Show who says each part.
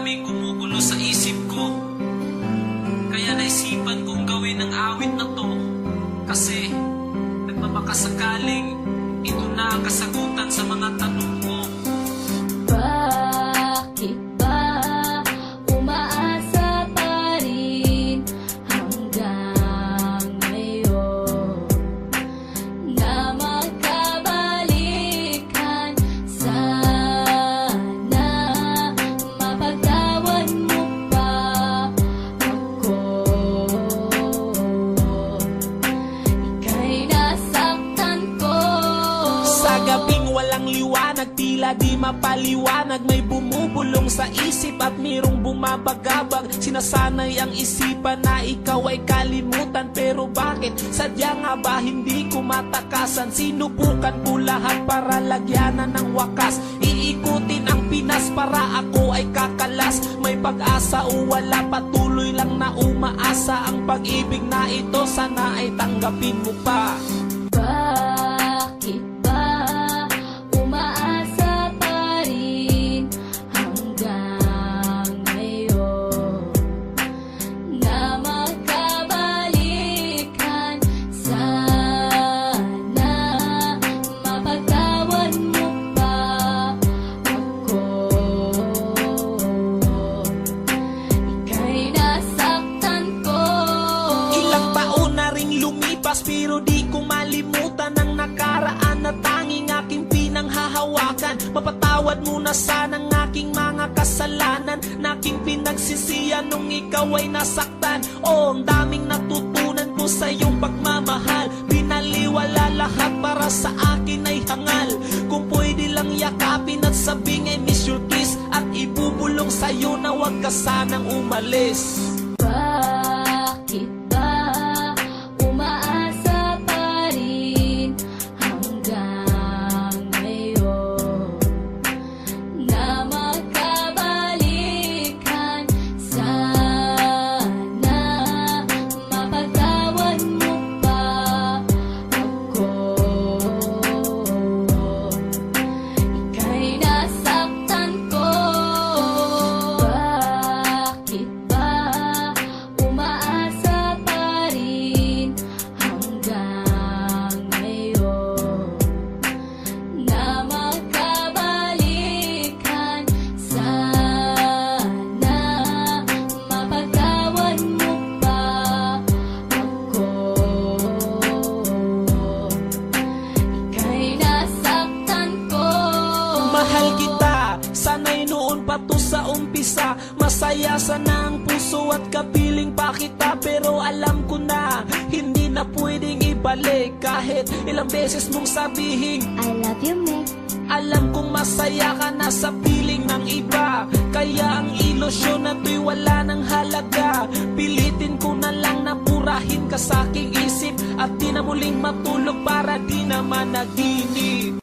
Speaker 1: daming gumugulo sa isip ko. Kaya naisipan kong gawin ang awit na to. Kasi nagmamakassakaling ito na ang kasagutan sa mga tanong ko.
Speaker 2: Bakit ba umaasa pa rin hanggang ngayon na magkabalikan? Sana mapagtawan mo pa ako. Ika'y nasaktan ko.
Speaker 3: Sa gabing walang liwanag, tila di mapaliwanag, may bumubulong sa isip at mayroong bumabagabag. Sinasanay ang isipan na ikaw ay kalimutan, pero bakit? Sadya nga ba hindi ko matakasan? Sinubukan ko lahat para lagyanan ng wakas. Iikutin ang Pinas para ako ay kakalas. May pag-asa o wala, patuloy lang na umaasa. Ang pag-ibig na ito sana ay tanggapin mo pa.
Speaker 2: Bakit ba umaasa pa rin hanggang ngayon na magkabalikan? Sana mapagtawan mo pa ako. Ika'y nasaktan ko.
Speaker 3: Ilang taon na ring lumipas, pero di ko malimutan ang nakaraan na tanging aking pinanghahawakan. Mapatawad mo na sana ang aking mga kasalanan na aking pinagsisiyan nung ikaw ay nasaktan. Oh, ang daming natutunan ko sa iyong pagmamahal. Binaliwala lahat para sa akin ay hangal. Kung pwede lang yakapin at sabing I miss your kiss, at ibubulong sa'yo na huwag ka sanang umalis.
Speaker 2: Bakit ba umaasa pa rin hanggang ngayon na magkabalikan? Sana mapagtawan mo pa ako. Ika'y nasaktan ko. Bakit ba umaasa pa rin hanggang ngayon na magkabalikan? Sana mapagtawan mo pa ako. Ika'y nasaktan ko.
Speaker 3: Mahal kita, sana'y noon pa to sa umpisa. Masaya sana ang puso at kapiling pa kita, pero alam ko na hindi na pwedeng ibalik. Kahit ilang beses mong sabihin
Speaker 2: I love you, me.
Speaker 3: alam kong masaya ka na sa piling ng iba. Kaya ang ilusyon na to'y wala ng halaga. Pilitin ko na lang na purahin ka sa aking isip, at di na muling matulog para di na managinip.